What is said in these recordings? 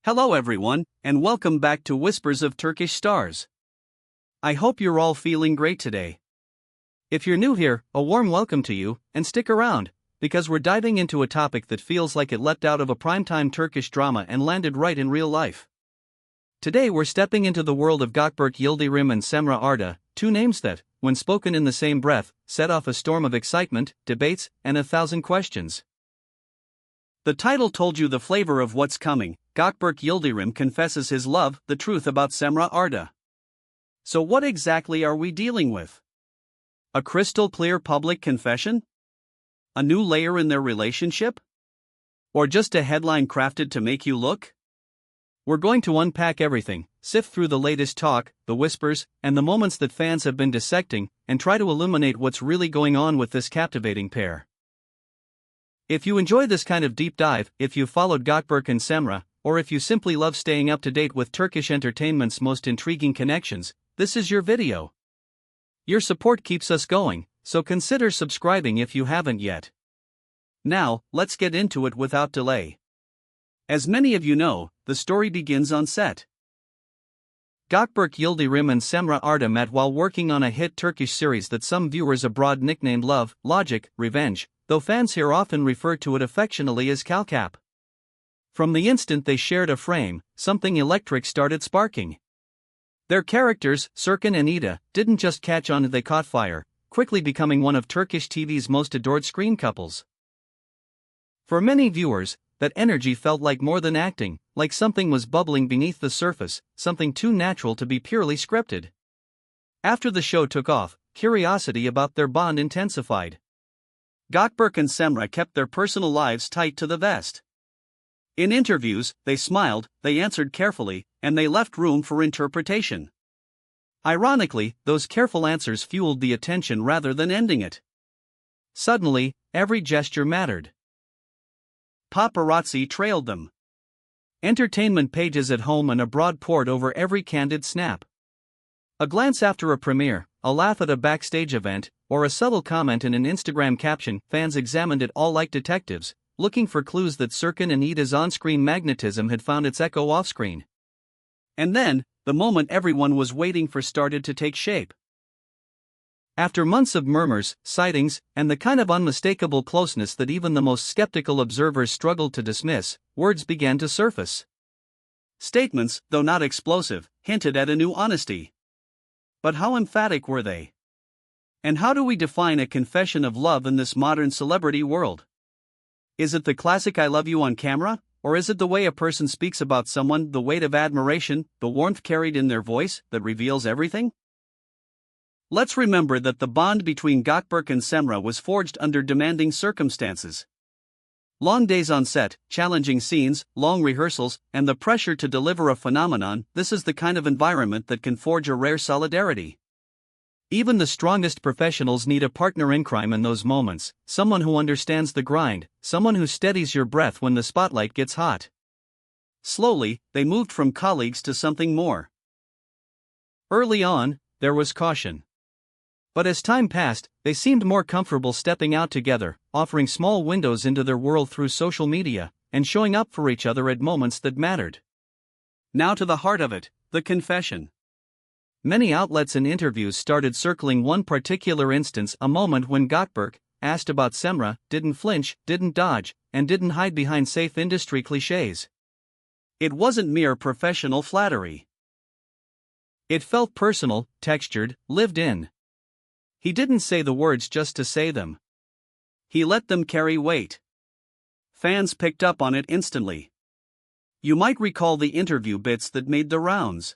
Hello everyone, and welcome back to Whispers of Turkish Stars. I hope you're all feeling great today. If you're new here, a warm welcome to you, and stick around, because we're diving into a topic that feels like it leapt out of a primetime Turkish drama and landed right in real life. Today we're stepping into the world of Gökberk Yıldırım and Cemre Arda, two names that, when spoken in the same breath, set off a storm of excitement, debates, and 1,000 questions. The title told you the flavor of what's coming. Gökberk Yıldırım confesses his love, the truth about Cemre Arda. So what exactly are we dealing with? A crystal clear public confession? A new layer in their relationship? Or just a headline crafted to make you look? We're going to unpack everything, sift through the latest talk, the whispers, and the moments that fans have been dissecting, and try to illuminate what's really going on with this captivating pair. If you enjoy this kind of deep dive, if you've followed Gökberk and Cemre, or if you simply love staying up to date with Turkish entertainment's most intriguing connections, this is your video. Your support keeps us going, so consider subscribing if you haven't yet. Now, let's get into it without delay. As many of you know, the story begins on set. Gökberk Yıldırım and Cemre Arda met while working on a hit Turkish series that some viewers abroad nicknamed Love, Logic, Revenge, though fans here often refer to it affectionately as Kalkap. From the instant they shared a frame, something electric started sparking. Their characters, Serkan and Ida, didn't just catch on, they caught fire, quickly becoming one of Turkish TV's most adored screen couples. For many viewers, that energy felt like more than acting, like something was bubbling beneath the surface, something too natural to be purely scripted. After the show took off, curiosity about their bond intensified. Gökberk and Cemre kept their personal lives tight to the vest. In interviews, they smiled, they answered carefully, and they left room for interpretation. Ironically, those careful answers fueled the attention rather than ending it. Suddenly, every gesture mattered. Paparazzi trailed them. Entertainment pages at home and abroad poured over every candid snap. A glance after a premiere, a laugh at a backstage event, or a subtle comment in an Instagram caption, fans examined it all like detectives, looking for clues that Serkan and Ida's on-screen magnetism had found its echo off-screen. And then, the moment everyone was waiting for started to take shape. After months of murmurs, sightings, and the kind of unmistakable closeness that even the most skeptical observers struggled to dismiss, words began to surface. Statements, though not explosive, hinted at a new honesty. But how emphatic were they? And how do we define a confession of love in this modern celebrity world? Is it the classic "I love you" on camera, or is it the way a person speaks about someone, the weight of admiration, the warmth carried in their voice, that reveals everything? Let's remember that the bond between Gökberk and Cemre was forged under demanding circumstances. Long days on set, challenging scenes, long rehearsals, and the pressure to deliver a phenomenon, this is the kind of environment that can forge a rare solidarity. Even the strongest professionals need a partner in crime in those moments, someone who understands the grind, someone who steadies your breath when the spotlight gets hot. Slowly, they moved from colleagues to something more. Early on, there was caution. But as time passed, they seemed more comfortable stepping out together, offering small windows into their world through social media, and showing up for each other at moments that mattered. Now to the heart of it, the confession. Many outlets and interviews started circling one particular instance, a moment when Gökberk, asked about Cemre, didn't flinch, didn't dodge, and didn't hide behind safe industry clichés. It wasn't mere professional flattery. It felt personal, textured, lived in. He didn't say the words just to say them. He let them carry weight. Fans picked up on it instantly. You might recall the interview bits that made the rounds.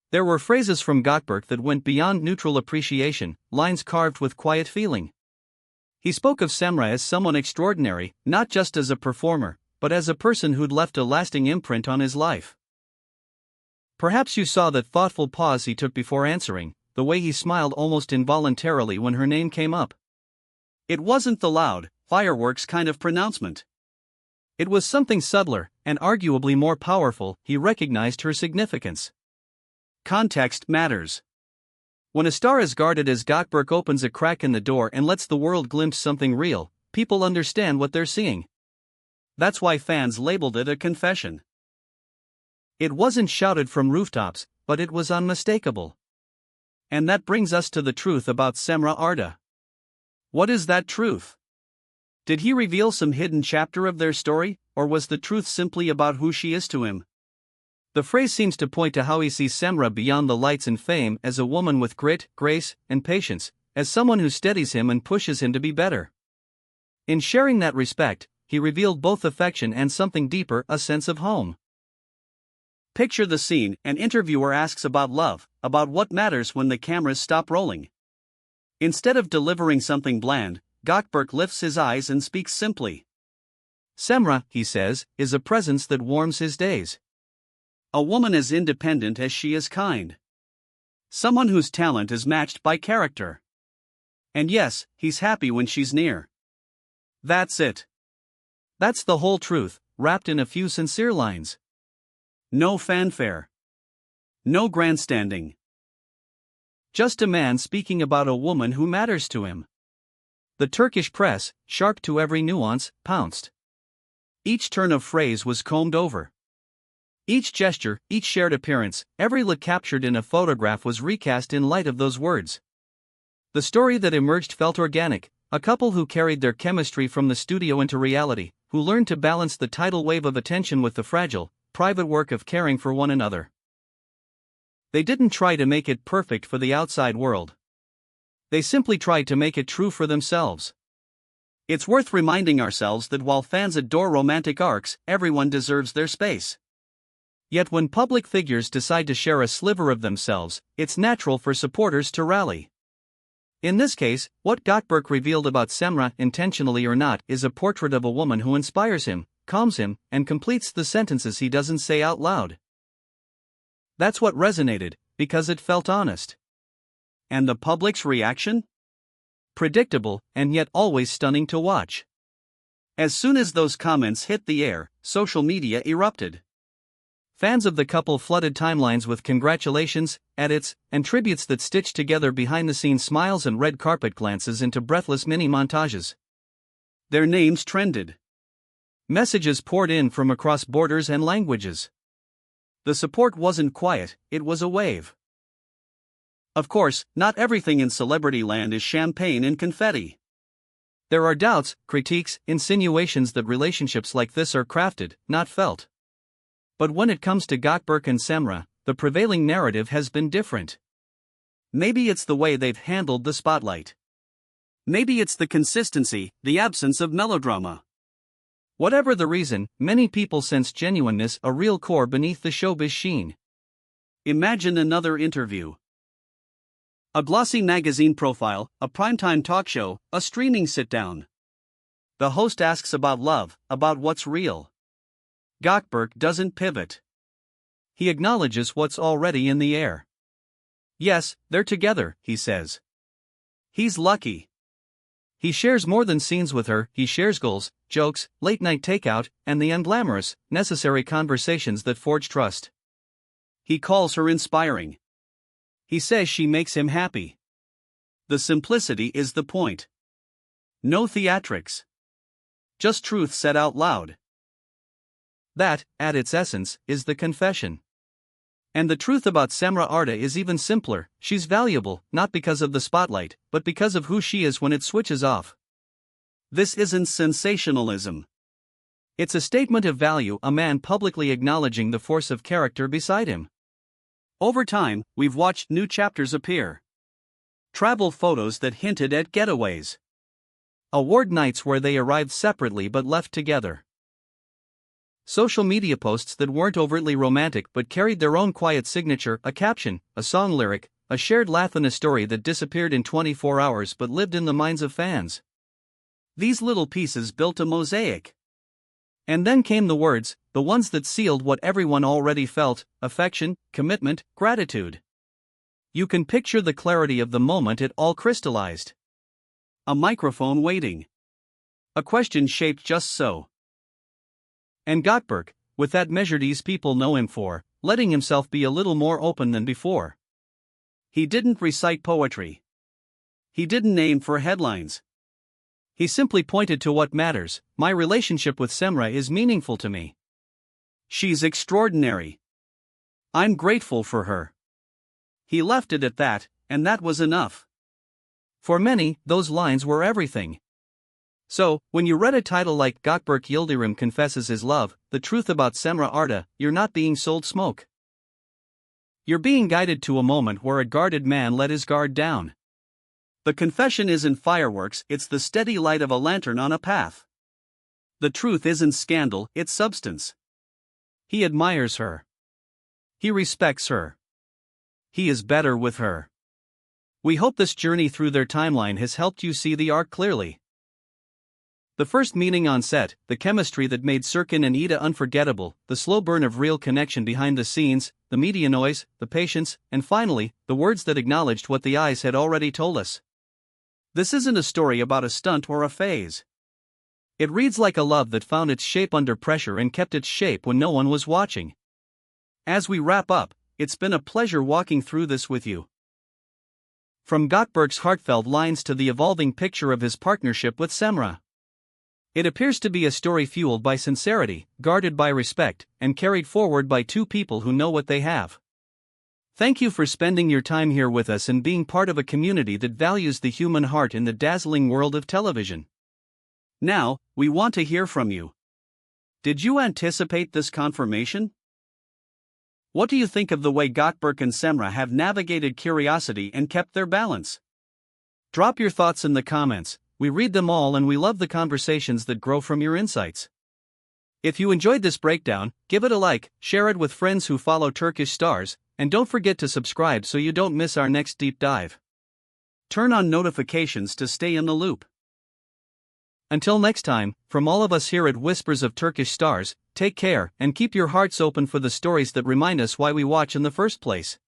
There were phrases from Gökberk that went beyond neutral appreciation, lines carved with quiet feeling. He spoke of Cemre as someone extraordinary, not just as a performer, but as a person who'd left a lasting imprint on his life. Perhaps you saw that thoughtful pause he took before answering, the way he smiled almost involuntarily when her name came up. It wasn't the loud, fireworks kind of pronouncement. It was something subtler, and arguably more powerful. He recognized her significance. Context matters. When a star as guarded as Gökberk opens a crack in the door and lets the world glimpse something real, people understand what they're seeing. That's why fans labeled it a confession. It wasn't shouted from rooftops, but it was unmistakable. And that brings us to the truth about Cemre Arda. What is that truth? Did he reveal some hidden chapter of their story, or was the truth simply about who she is to him? The phrase seems to point to how he sees Cemre beyond the lights and fame, as a woman with grit, grace, and patience, as someone who steadies him and pushes him to be better. In sharing that respect, he revealed both affection and something deeper, a sense of home. Picture the scene: an interviewer asks about love, about what matters when the cameras stop rolling. Instead of delivering something bland, Gökberk lifts his eyes and speaks simply. Cemre, he says, is a presence that warms his days. A woman as independent as she is kind. Someone whose talent is matched by character. And yes, he's happy when she's near. That's it. That's the whole truth, wrapped in a few sincere lines. No fanfare. No grandstanding. Just a man speaking about a woman who matters to him. The Turkish press, sharp to every nuance, pounced. Each turn of phrase was combed over. Each gesture, each shared appearance, every look captured in a photograph was recast in light of those words. The story that emerged felt organic, a couple who carried their chemistry from the studio into reality, who learned to balance the tidal wave of attention with the fragile, private work of caring for one another. They didn't try to make it perfect for the outside world. They simply tried to make it true for themselves. It's worth reminding ourselves that while fans adore romantic arcs, everyone deserves their space. Yet when public figures decide to share a sliver of themselves, it's natural for supporters to rally. In this case, what Gökberk revealed about Cemre, intentionally or not, is a portrait of a woman who inspires him, calms him, and completes the sentences he doesn't say out loud. That's what resonated, because it felt honest. And the public's reaction? Predictable, and yet always stunning to watch. As soon as those comments hit the air, social media erupted. Fans of the couple flooded timelines with congratulations, edits, and tributes that stitched together behind-the-scenes smiles and red carpet glances into breathless mini-montages. Their names trended. Messages poured in from across borders and languages. The support wasn't quiet, it was a wave. Of course, not everything in celebrity land is champagne and confetti. There are doubts, critiques, insinuations that relationships like this are crafted, not felt. But when it comes to Gökberk and Cemre, the prevailing narrative has been different. Maybe it's the way they've handled the spotlight. Maybe it's the consistency, the absence of melodrama. Whatever the reason, many people sense genuineness, a real core beneath the showbiz sheen. Imagine another interview. A glossy magazine profile, a primetime talk show, a streaming sit-down. The host asks about love, about what's real. Gökberk doesn't pivot. He acknowledges what's already in the air. Yes, they're together, he says. He's lucky. He shares more than scenes with her, he shares goals, jokes, late-night takeout, and the unglamorous, necessary conversations that forge trust. He calls her inspiring. He says she makes him happy. The simplicity is the point. No theatrics. Just truth said out loud. That, at its essence, is the confession. And the truth about Cemre Arda is even simpler: she's valuable, not because of the spotlight, but because of who she is when it switches off. This isn't sensationalism. It's a statement of value, a man publicly acknowledging the force of character beside him. Over time, we've watched new chapters appear. Travel photos that hinted at getaways. Award nights where they arrived separately but left together. Social media posts that weren't overtly romantic but carried their own quiet signature, a caption, a song lyric, a shared laugh, and a story that disappeared in 24 hours but lived in the minds of fans. These little pieces built a mosaic. And then came the words, the ones that sealed what everyone already felt: affection, commitment, gratitude. You can picture the clarity of the moment it all crystallized. A microphone waiting. A question shaped just so. And Gökberk, with that measured ease people know him for, letting himself be a little more open than before. He didn't recite poetry. He didn't aim for headlines. He simply pointed to what matters: my relationship with Cemre is meaningful to me. She's extraordinary. I'm grateful for her." He left it at that, and that was enough. For many, those lines were everything. So, when you read a title like Gökberk Yıldırım confesses his love, the truth about Cemre Arda, you're not being sold smoke. You're being guided to a moment where a guarded man let his guard down. The confession isn't fireworks, it's the steady light of a lantern on a path. The truth isn't scandal, it's substance. He admires her. He respects her. He is better with her. We hope this journey through their timeline has helped you see the arc clearly. The first meeting on set, the chemistry that made Serkan and Ida unforgettable, the slow burn of real connection behind the scenes, the media noise, the patience, and finally, the words that acknowledged what the eyes had already told us. This isn't a story about a stunt or a phase. It reads like a love that found its shape under pressure and kept its shape when no one was watching. As we wrap up, it's been a pleasure walking through this with you. From Gökberk's heartfelt lines to the evolving picture of his partnership with Cemre. It appears to be a story fueled by sincerity, guarded by respect, and carried forward by two people who know what they have. Thank you for spending your time here with us and being part of a community that values the human heart in the dazzling world of television. Now, we want to hear from you. Did you anticipate this confirmation? What do you think of the way Gökberk and Cemre have navigated curiosity and kept their balance? Drop your thoughts in the comments. We read them all and we love the conversations that grow from your insights. If you enjoyed this breakdown, give it a like, share it with friends who follow Turkish stars, and don't forget to subscribe so you don't miss our next deep dive. Turn on notifications to stay in the loop. Until next time, from all of us here at Whispers of Turkish Stars, take care and keep your hearts open for the stories that remind us why we watch in the first place.